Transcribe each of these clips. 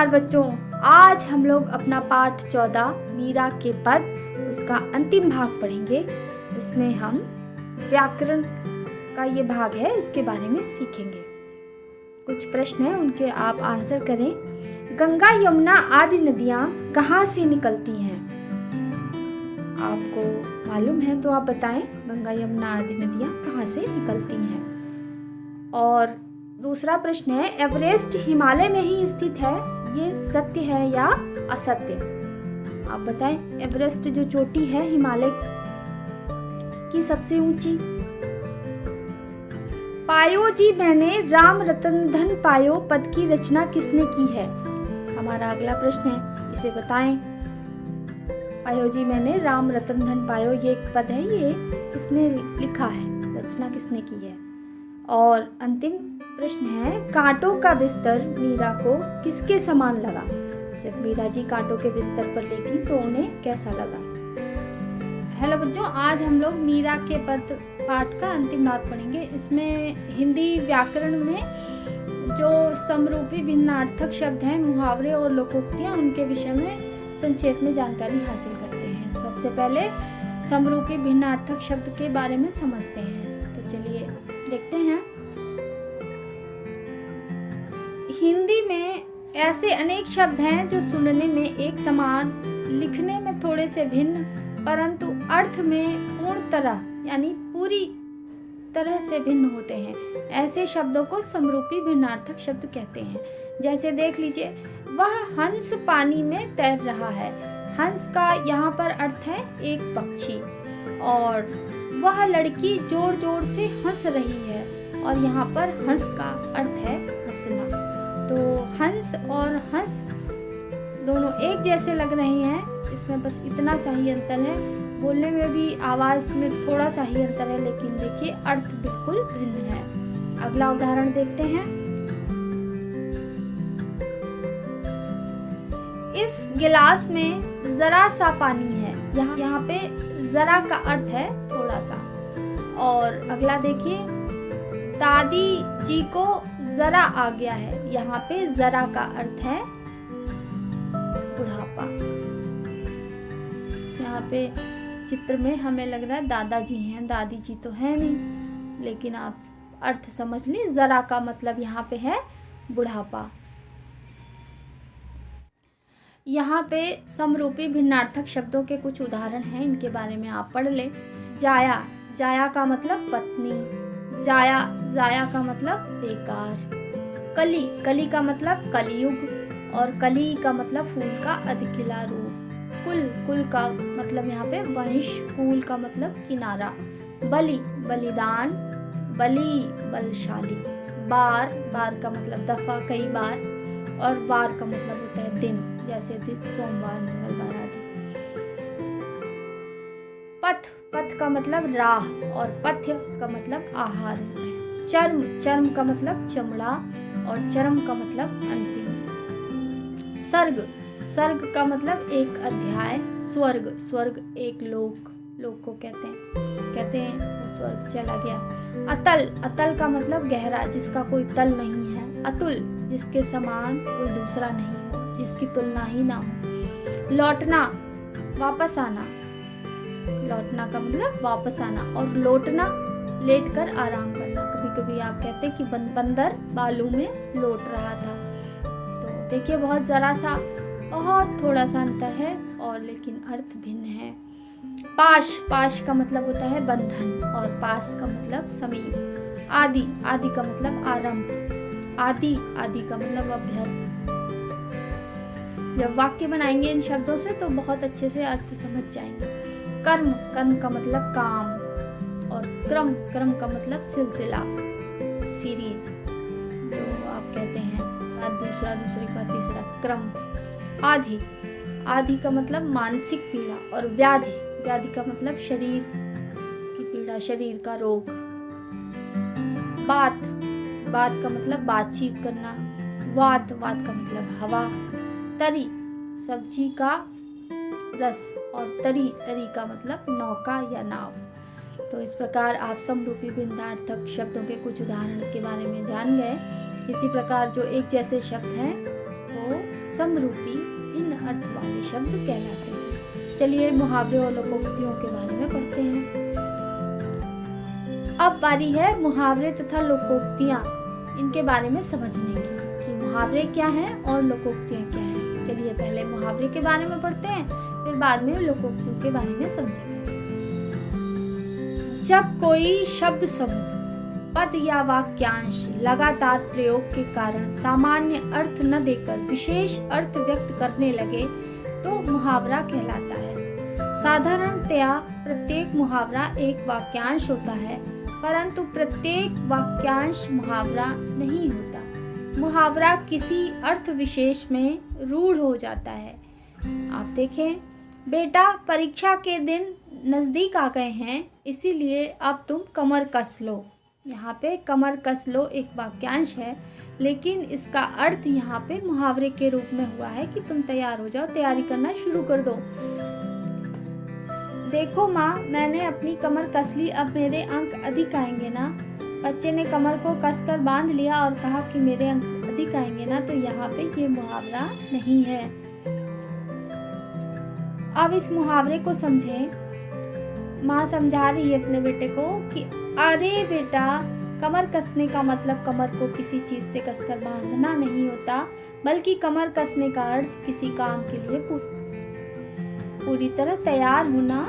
नमस्कार बच्चों, आज हम लोग अपना पाठ 14 मीरा के पद उसका अंतिम भाग पढ़ेंगे। इसमें हम व्याकरण का ये भाग है उसके बारे में सीखेंगे। कुछ प्रश्न हैं, उनके आप आंसर करें। गंगा यमुना आदि नदियाँ कहाँ से निकलती हैं? आपको मालूम है तो आप बताएं, गंगा यमुना आदि नदियाँ कहाँ से निकलती हैं? और दूसरा प्रश्न है, एवरेस्ट हिमालय में ही स्थित है, ये सत्य है या असत्य? आप बताएं, एवरेस्ट जो चोटी है हिमालय की सबसे ऊंची। पायो जी मैंने राम रतन धन पायो पद की रचना किसने की है? हमारा अगला प्रश्न है, इसे बताएं। पायो जी मैंने राम रतन धन पायो, ये एक पद है, ये किसने लिखा है, रचना किसने की है? और अंतिम प्रश्न है, कांटों का बिस्तर मीरा को किसके समान लगा? जब मीरा जी कांटों के बिस्तर पर लेटी तो उन्हें कैसा लगा? हेलो बच्चों, आज हम लोग मीरा के पद पाठ का अंतिम भाग पढ़ेंगे। इसमें हिंदी व्याकरण में जो समरूपी भिन्नार्थक शब्द हैं, मुहावरे और लोकोक्तियां, उनके विषय में संक्षेप में जानकारी हासिल करते हैं। सबसे पहले समरूपी भिन्नार्थक शब्द के बारे में समझते हैं। तो चलिए देखते हैं। हिंदी में ऐसे अनेक शब्द हैं जो सुनने में एक समान, लिखने में थोड़े से भिन्न, परंतु अर्थ में पूर्ण तरह यानी पूरी तरह से भिन्न होते हैं। ऐसे शब्दों को समरूपी भिन्नार्थक शब्द कहते हैं। जैसे देख लीजिए, वह हंस पानी में तैर रहा है। हंस का यहाँ पर अर्थ है एक पक्षी। और वह लड़की जोर जोर से हंस रही है, और यहाँ पर हंस का अर्थ है हंसना। तो हंस और हंस दोनों एक जैसे लग रहे हैं, इसमें बस इतना सा ही अंतर है। बोलने में भी आवाज में थोड़ा सा ही अंतर है, लेकिन देखिए अर्थ बिल्कुल भिन्न है। अगला उदाहरण देखते हैं। इस गिलास में जरा सा पानी है। यहाँ पे जरा का अर्थ है थोड़ा सा। और अगला देखिए, दादी जी को जरा आ गया है। यहाँ पे जरा का अर्थ है बुढ़ापा। यहाँ पे चित्र में हमें लग रहा है दादाजी हैं, दादी जी तो है नहीं, लेकिन आप अर्थ समझ ली। जरा का मतलब यहाँ पे है बुढ़ापा। यहाँ पे समरूपी भिन्नार्थक शब्दों के कुछ उदाहरण हैं, इनके बारे में आप पढ़ ले। जाया, जाया का मतलब पत्नी। जाया, जाया का मतलब बेकार। कली, कली का मतलब कलयुग। और कली का मतलब फूल का अधिकिला रूप। कुल, कुल का मतलब यहाँ पे वंश। कुल का मतलब किनारा। बलि, बलिदान। बलि, बलशाली। बार, बार का मतलब दफा, कई बार। और वार का मतलब होता है दिन, जैसे दिन सोमवार, मंगलवार आदि। पथ, पथ का मतलब राह। और पथ्य का मतलब आहार होता है। चर्म, चर्म का मतलब चमड़ा। और चरम का मतलब अंतिम। सर्ग, सर्ग का मतलब एक अध्याय। स्वर्ग, स्वर्ग एक लोक, लोक को कहते हैं स्वर्ग चला गया। अतल, अतल का मतलब गहरा, जिसका कोई तल नहीं है। अतुल, जिसके समान कोई दूसरा नहीं हो, जिसकी तुलना ही ना हो। लौटना, वापस आना। लौटना का मतलब वापस आना। और लौटना, लेट कर आराम करना। कभी कभी आप कहते हैं कि बंदर बालू में लौट रहा था। तो देखिए, बहुत जरा सा, बहुत थोड़ा सा अंतर है, और लेकिन अर्थ भिन्न है। पाश, पाश का मतलब होता है बंधन। और पास का मतलब समीप। आदि, आदि का मतलब आरंभ। आदि, आदि का मतलब अभ्यस्त। जब वाक्य बनाएंगे इन शब्दों से तो बहुत अच्छे से अर्थ समझ जाएंगे। कर्म, कर्म का मतलब काम। और क्रम, क्रम का मतलब सिलसिला, सीरीज, जो आप कहते हैं दूसरा, दूसरे का तीसरा, क्रम। आधि, आधि का मतलब मानसिक पीड़ा। और व्याधि, व्याधि का मतलब शरीर की पीड़ा, शरीर का रोग। बात, बात का मतलब बातचीत करना। वात, वात का मतलब हवा। तरी, सब्जी का रस। और तरी, तरी का मतलब नौका या नाव। तो इस प्रकार आप समरूपी भिन्नार्थक शब्दों के कुछ उदाहरण के बारे में जान गए। इसी प्रकार जो एक जैसे शब्द हैं वो समरूपी भिन्न अर्थ वाले शब्द कहलाते हैं। चलिए मुहावरे और लोकोक्तियों के बारे में पढ़ते हैं। अब बारी है मुहावरे तथा लोकोक्तियाँ, इनके बारे में समझने की कि मुहावरे क्या हैं और लोकोक्तियाँ क्या हैं। चलिए पहले मुहावरे के बारे में पढ़ते हैं, फिर बाद में लोकोक्तियों के बारे में समझेंगे। जब कोई शब्द समूह, पद या वाक्यांश लगातार प्रयोग के कारण सामान्य अर्थ न देकर विशेष अर्थ व्यक्त करने लगे तो मुहावरा कहलाता है। साधारणतया प्रत्येक मुहावरा एक वाक्यांश होता है, परंतु प्रत्येक वाक्यांश मुहावरा नहीं होता। मुहावरा किसी अर्थ विशेष में रूढ़ हो जाता है। आप देखें, बेटा परीक्षा के दिन नज़दीक आ गए हैं, इसीलिए अब तुम कमर कस लो। यहाँ पे कमर कस लो एक वाक्यांश है, लेकिन इसका अर्थ यहाँ पे मुहावरे के रूप में हुआ है कि तुम तैयार हो जाओ, तैयारी करना शुरू कर दो। देखो माँ, मैंने अपनी कमर कस ली, अब मेरे अंक अधिक आएंगे ना। बच्चे ने कमर को कसकर बांध लिया और कहा कि मेरे अंक अधिक आएंगे ना, तो यहाँ पे ये मुहावरा नहीं है। अब इस मुहावरे को समझें। माँ समझा रही है अपने बेटे को कि अरे बेटा, कमर कसने का मतलब कमर को किसी चीज से कसकर बांधना नहीं होता, बल्कि कमर कसने का अर्थ किसी काम के लिए पूरी तरह तैयार होना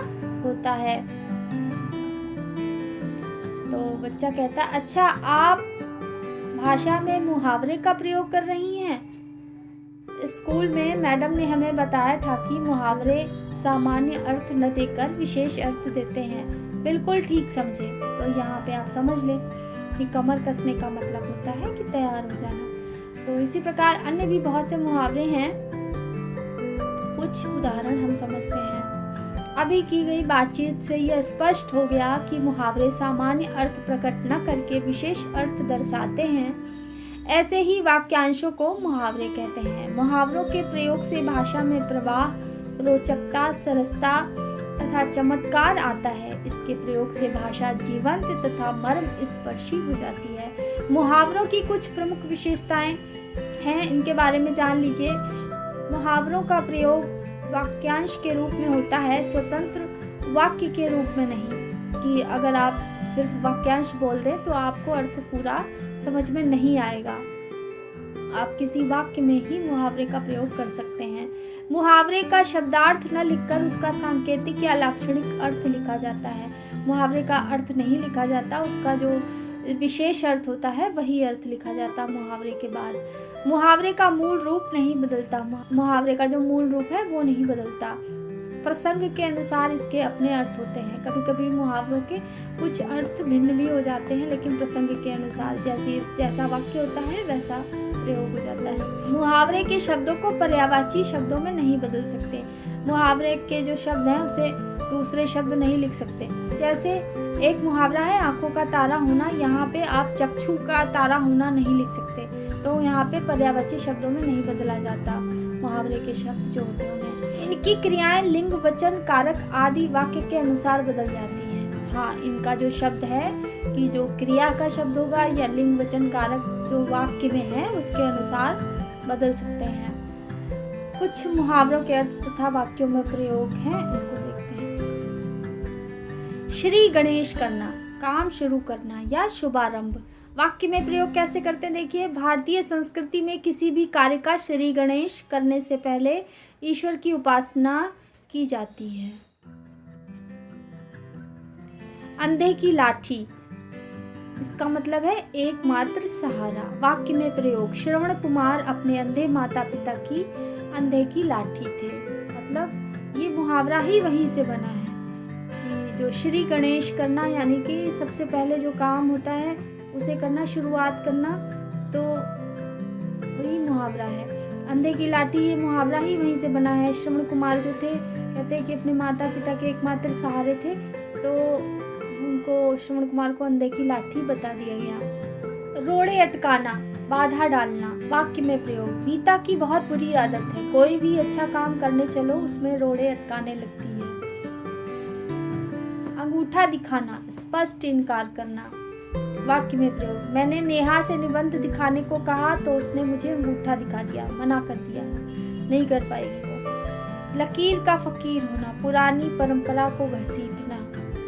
होता है। तो बच्चा कहता, अच्छा आप भाषा में मुहावरे का प्रयोग कर रही हैं। स्कूल में मैडम ने हमें बताया था कि मुहावरे सामान्य अर्थ न देकर विशेष अर्थ देते हैं। बिल्कुल ठीक समझे। तो यहाँ पे आप समझ लें कि कमर कसने का मतलब होता है कि तैयार हो जाना। तो इसी प्रकार अन्य भी बहुत से मुहावरे हैं, कुछ उदाहरण हम समझते हैं। अभी की गई बातचीत से यह स्पष्ट हो गया कि मुहावरे सामान्य अर्थ प्रकट न करके विशेष अर्थ दर्शाते हैं। ऐसे ही वाक्यांशों को मुहावरे कहते हैं। मुहावरों के प्रयोग से भाषा में प्रवाह, रोचकता, सरसता तथा चमत्कार आता है। इसके प्रयोग से भाषा जीवंत तथा मर्म स्पर्शी हो जाती है। मुहावरों की कुछ प्रमुख विशेषताएं हैं, इनके बारे में जान लीजिए। मुहावरों का प्रयोग वाक्यांश के रूप में होता है, स्वतंत्र वाक्य के रूप में नहीं, कि अगर आप सिर्फ वाक्यांश बोल दें तो आपको अर्थ पूरा समझ में नहीं आएगा। आप किसी वाक्य में ही मुहावरे का प्रयोग कर सकते हैं। मुहावरे का शब्दार्थ न लिखकर उसका सांकेतिक या लाक्षणिक अर्थ लिखा जाता है। मुहावरे का अर्थ नहीं लिखा जाता, उसका जो विशेष अर्थ होता है वही अर्थ लिखा जाता मुहावरे के बाद। मुहावरे का मूल रूप नहीं बदलता, मुहावरे का जो मूल रूप है वो नहीं बदलता। प्रसंग के अनुसार इसके अपने अर्थ होते हैं। कभी कभी मुहावरों के कुछ अर्थ भिन्न भी हो जाते हैं, लेकिन प्रसंग के अनुसार जैसा वाक्य होता है वैसा प्रयोग हो जाता है। मुहावरे के शब्दों को पर्यायवाची शब्दों में नहीं बदल सकते। मुहावरे के जो शब्द हैं उसे दूसरे शब्द नहीं लिख सकते। जैसे एक मुहावरा है आंखों का तारा होना, यहाँ पे आप चक्षु का तारा होना नहीं लिख सकते, तो यहाँ पे पर्यायवाची शब्दों में नहीं बदला जाता मुहावरे के शब्द जो होते हैं। इनकी क्रियाएं लिंग, वचन, कारक आदि वाक्य के अनुसार बदल जाती हैं। हाँ, इनका जो शब्द है कि जो क्रिया का शब्द होगा या लिंग, वचन, कारक जो वाक्य में है उसके अनुसार बदल सकते हैं। कुछ मुहावरों के अर्थ तथा वाक्यों में प्रयोग हैं, इनको देखते हैं। श्री गणेश करना, काम शुरू करना या शुभारंभ। वाक्य में प्रयोग कैसे करते हैं देखिए। भारतीय संस्कृति में किसी भी कार्य का श्री गणेश करने से पहले ईश्वर की उपासना की जाती है। अंधे की लाठी, इसका मतलब है एकमात्र सहारा। वाक्य में प्रयोग, श्रवण कुमार अपने अंधे माता पिता की अंधे की लाठी थे। मतलब ये मुहावरा ही वहीं से बना है कि जो श्री गणेश करना यानी कि सबसे पहले जो काम होता है उसे करना, शुरुआत करना, तो वही मुहावरा है। अंधे की लाठी, ये मुहावरा ही वहीं से बना है। श्रवण कुमार जो थे, कहते हैं कि अपने माता पिता के एकमात्र सहारे थे, तो उनको श्रवण कुमार को अंधे की लाठी बता दिया गया। रोड़े अटकाना, बाधा डालना। वाक्य में प्रयोग, मीता की बहुत बुरी आदत है, कोई भी अच्छा काम करने चलो उसमें रोड़े अटकाने लगती है। अंगूठा दिखाना, स्पष्ट इनकार करना। वाक्य में प्रयोग, मैंने नेहा से निबंध दिखाने को कहा तो उसने मुझे अंगूठा दिखा दिया, मना कर दिया। नहीं कर पाएगी वो। लकीर का फकीर होना, पुरानी परंपरा को घसीटना।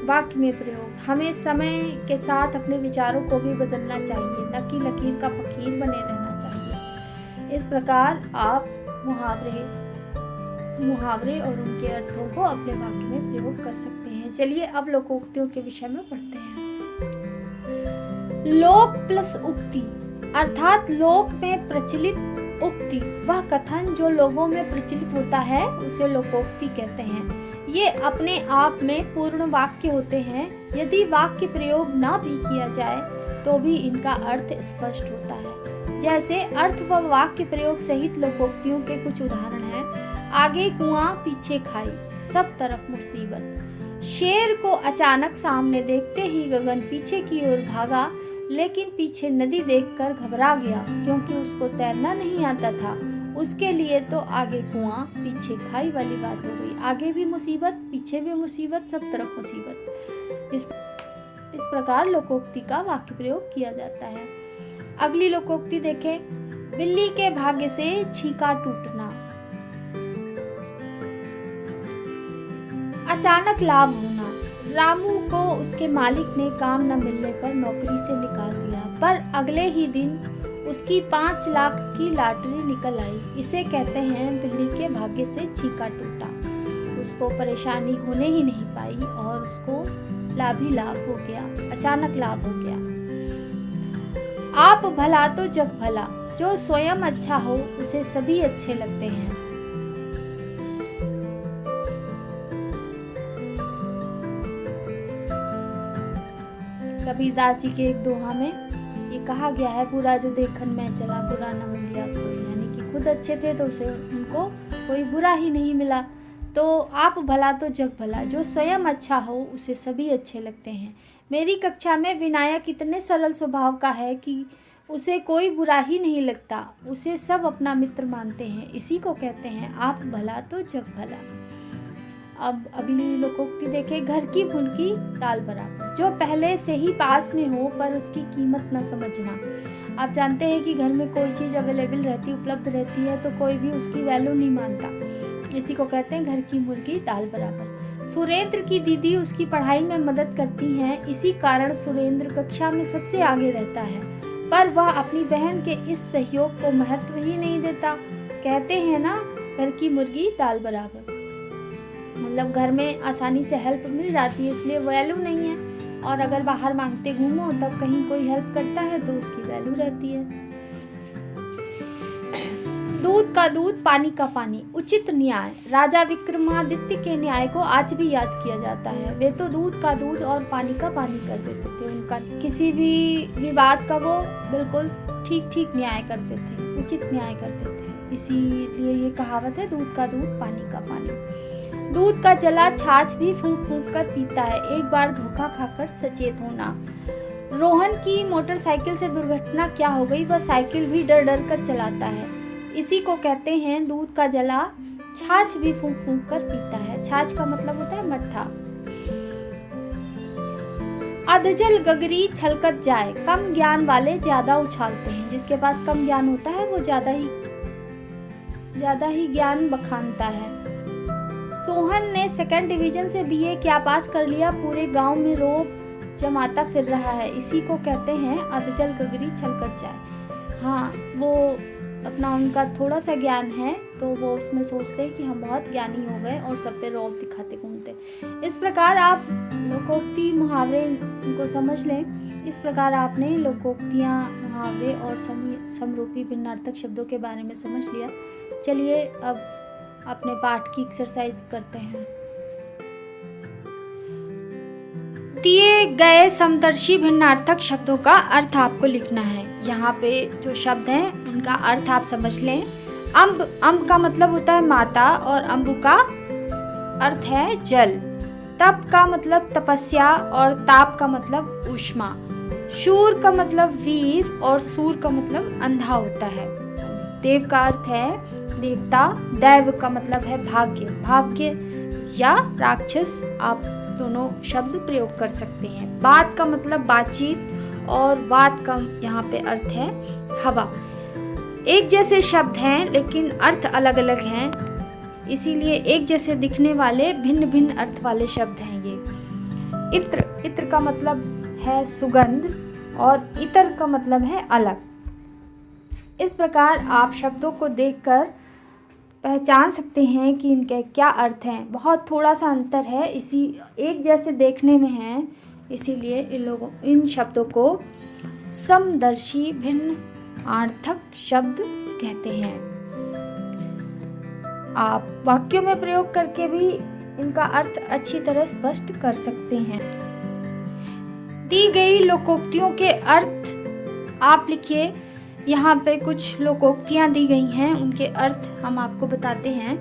वाक्य में प्रयोग, हमें समय के साथ अपने विचारों को भी बदलना चाहिए, न कि लकीर का फकीर बने रहना चाहिए। इस प्रकार आप मुहावरे और उनके अर्थों को अपने वाक्य में प्रयोग कर सकते हैं। चलिए अब लोकोक्तियों के विषय में पढ़ते हैं। लोक प्लस उक्ति, अर्थात लोक में प्रचलित उक्ति वह कथन जो लोगों में प्रचलित होता है उसे लोकोक्ति कहते हैं। ये अपने आप में पूर्ण वाक्य होते हैं। यदि वाक्य प्रयोग न भी किया जाए तो भी इनका अर्थ स्पष्ट होता है। जैसे अर्थ व वाक्य प्रयोग सहित लोकोक्तियों के कुछ उदाहरण हैं। आगे कुआं पीछे खाई, सब तरफ मुसीबत। शेर को अचानक सामने देखते ही गगन पीछे की ओर भागा, लेकिन पीछे नदी देखकर घबरा गया क्योंकि उसको तैरना नहीं आता था। उसके लिए तो आगे कुआं पीछे खाई वाली बात हो गई। आगे भी मुसीबत, पीछे भी मुसीबत, सब तरफ मुसीबत। इस प्रकार लोकोक्ति का वाक्य प्रयोग किया जाता है। अगली लोकोक्ति देखें, बिल्ली के भाग्य से छींका टूटना। अचानक लाभ होना, रामू को उसके मालिक ने काम न मिलने पर नौकरी से निकाल दिया, पर अगले ही दिन उसकी 5 लाख की लॉटरी निकल आई। इसे कहते हैं बिल्ली के भाग्य से छींका टूटा। उसको परेशानी होने ही नहीं पाई और उसको लाभ ही लाभ हो गया, अचानक लाभ हो गया। आप भला तो जग भला, जो स्वयं अच्छा हो उसे सभी अच्छे लगते हैं। कबीरदास जी के एक दोहा में ये कहा गया है, बुरा जो देखन में चला बुरा न मिलिया कोई, यानी कि खुद अच्छे थे तो उसे उनको कोई बुरा ही नहीं मिला। तो आप भला तो जग भला, जो स्वयं अच्छा हो उसे सभी अच्छे लगते हैं। मेरी कक्षा में विनायक इतने सरल स्वभाव का है कि उसे कोई बुरा ही नहीं लगता, उसे सब अपना मित्र मानते हैं। इसी को कहते हैं आप भला तो जग भला। अब अगली लोकोक्ति देखें, घर की फुल्की दाल बराबर, जो पहले से ही पास में हो पर उसकी कीमत न समझना। आप जानते हैं कि घर में कोई चीज़ अवेलेबल रहती, उपलब्ध रहती है तो कोई भी उसकी वैल्यू नहीं मानता। इसी को कहते हैं घर की मुर्गी दाल बराबर। सुरेंद्र की दीदी उसकी पढ़ाई में मदद करती हैं, इसी कारण सुरेंद्र कक्षा में सबसे आगे रहता है, पर वह अपनी बहन के इस सहयोग को महत्व ही नहीं देता। कहते हैं ना, घर की मुर्गी दाल बराबर, मतलब घर में आसानी से हेल्प मिल जाती है इसलिए वैल्यू नहीं है, और अगर बाहर मांगते घूमो तब कहीं कोई हेल्प करता है तो उसकी वैल्यू रहती है। दूध का दूध पानी का पानी, उचित न्याय। राजा विक्रमादित्य के न्याय को आज भी याद किया जाता है। वे तो दूध का दूध और पानी का पानी कर देते थे। उनका किसी भी विवाद का वो बिल्कुल ठीक ठीक न्याय करते थे, उचित न्याय करते थे। इसीलिए ये कहावत है, दूध का दूध पानी का पानी। दूध का जला छाछ भी फूंक फूंक कर पीता है, एक बार धोखा खाकर सचेत होना। रोहन की मोटरसाइकिल से दुर्घटना क्या हो गई, वह साइकिल भी डर डर कर चलाता है। इसी को कहते हैं दूध का जला छाछ भी फूंक फूंक कर पीता है। छाछ का मतलब होता है मट्ठा। अधजल गगरी छलकत जाए, कम ज्ञान वाले ज्यादा उछालते हैं। जिसके पास कम ज्ञान होता है वो ज्यादा ही ज्ञान बखानता है। सोहन ने 2nd डिवीजन से BA क्या पास कर लिया, पूरे गांव में रोब जमाता फिर रहा है। इसी को कहते हैं अधजल गगरी छलकत जाए। हाँ, वो अपना उनका थोड़ा सा ज्ञान है तो वो उसमें सोचते हैं कि हम बहुत ज्ञानी हो गए और सब पे रौब दिखाते घूमते। इस प्रकार आप लोकोक्ति मुहावरे को समझ लें। इस प्रकार आपने लोकोक्तियाँ, मुहावरे और समरूपी भिन्नार्थक शब्दों के बारे में समझ लिया। चलिए अब अपने पाठ की एक्सरसाइज करते हैं। दिए गए समदर्शी भिन्नार्थक शब्दों का अर्थ आपको लिखना है। यहाँ पे जो शब्द हैं उनका अर्थ आप समझ लें। अम्ब का मतलब होता है माता और अम्बु का अर्थ है जल। तप का मतलब तपस्या और ताप का मतलब ऊष्मा। शूर का मतलब वीर और सूर का मतलब अंधा होता है। देव का अर्थ है देवता। दैव का मतलब है भाग्य या राक्षस, आप दोनों शब्द प्रयोग कर सकते हैं। बात का मतलब बातचीत और वात का यहाँ पे अर्थ है हवा। एक जैसे शब्द हैं लेकिन अर्थ अलग अलग हैं, इसीलिए एक जैसे दिखने वाले भिन्न भिन्न अर्थ वाले शब्द हैं ये। इत्र, इत्र का मतलब है सुगंध और इतर का मतलब है अलग। इस प्रकार आप शब्दों को देखकर पहचान सकते हैं कि इनके क्या अर्थ हैं। बहुत थोड़ा सा अंतर है, इसी एक जैसे देखने में है, इसीलिए इन शब्दों को समदर्शी भिन्न अर्थक शब्द कहते हैं। आप वाक्यों में प्रयोग करके भी इनका अर्थ अच्छी तरह स्पष्ट कर सकते हैं। दी गई लोकोक्तियों के अर्थ आप लिखिए। यहाँ पे कुछ लोकोक्तियाँ दी गई हैं, उनके अर्थ हम आपको बताते हैं।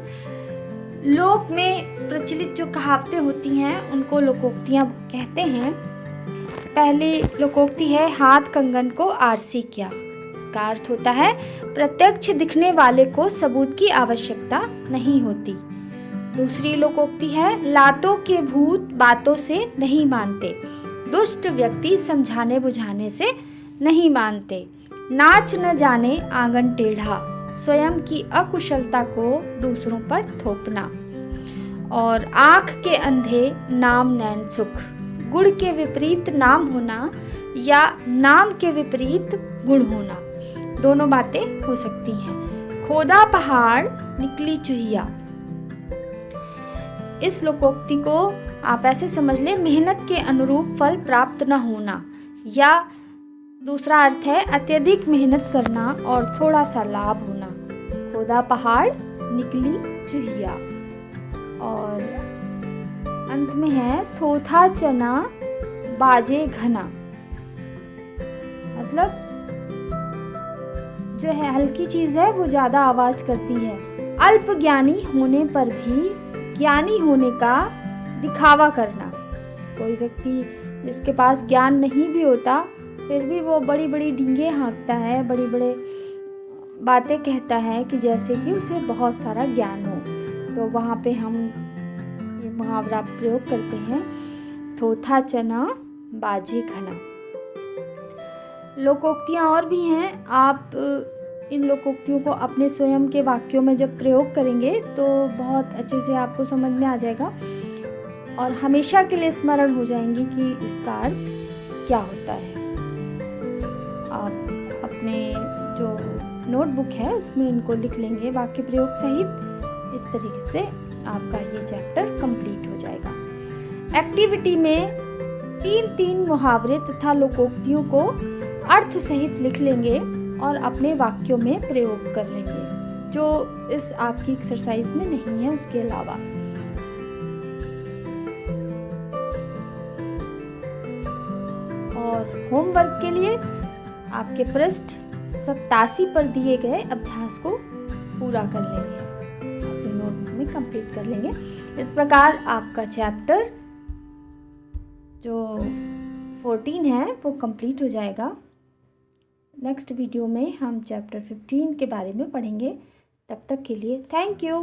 लोक में प्रचलित जो कहावतें होती हैं उनको लोकोक्तियाँ कहते हैं। पहली लोकोक्ति है हाथ कंगन को आरसी किया। इसका अर्थ होता है प्रत्यक्ष दिखने वाले को सबूत की आवश्यकता नहीं होती। दूसरी लोकोक्ति है लातों के भूत बातों से नहीं मानते, दुष्ट व्यक्ति समझाने बुझाने से नहीं मानते। नाच न जाने आंगन टेढ़ा, स्वयं की अकुशलता को दूसरों पर थोपना। और आँख के अंधे नाम नैन सुख, गुण के विपरीत नाम होना या नाम के विपरीत गुण होना, दोनों बातें हो सकती हैं। खोदा पहाड़ निकली चुहिया। इस लोकोक्ति को आप ऐसे समझ लें मेहनत के अनुरूप फल प्राप्त न होना, या दूसरा अर्थ है अत्यधिक मेहनत करना और थोड़ा सा लाभ होना। खोदा पहाड़ निकली चुहिया। और अंत में है थोथा चना बाजे घना, मतलब जो है हल्की चीज है वो ज्यादा आवाज करती है। अल्प ज्ञानी होने पर भी ज्ञानी होने का दिखावा करना। कोई व्यक्ति जिसके पास ज्ञान नहीं भी होता फिर भी वो बड़ी बड़ी डींगे हाँकता है, बड़ी बड़े बातें कहता है कि जैसे कि उसे बहुत सारा ज्ञान हो। तो वहाँ पे हम ये मुहावरा प्रयोग करते हैं, थोथा चना बाजे घना। लोकोक्तियाँ और भी हैं। आप इन लोकोक्तियों को अपने स्वयं के वाक्यों में जब प्रयोग करेंगे तो बहुत अच्छे से आपको समझ में आ जाएगा और हमेशा के लिए स्मरण हो जाएंगी कि इसका अर्थ क्या होता है। आप अपने जो नोटबुक है उसमें इनको लिख लेंगे वाक्य प्रयोग सहित। इस तरीके से आपका ये चैप्टर कंप्लीट हो जाएगा। एक्टिविटी में 3 मुहावरे तथा लोकोक्तियों को अर्थ सहित लिख लेंगे और अपने वाक्यों में प्रयोग कर लेंगे, जो इस आपकी एक्सरसाइज में नहीं है उसके अलावा। और होमवर्क के लिए आपके पृष्ठ 87 पर दिए गए अभ्यास को पूरा कर लेंगे, अपने नोटबुक में कंप्लीट कर लेंगे। इस प्रकार आपका चैप्टर जो 14 है वो कंप्लीट हो जाएगा। नेक्स्ट वीडियो में हम चैप्टर 15 के बारे में पढ़ेंगे। तब तक के लिए थैंक यू।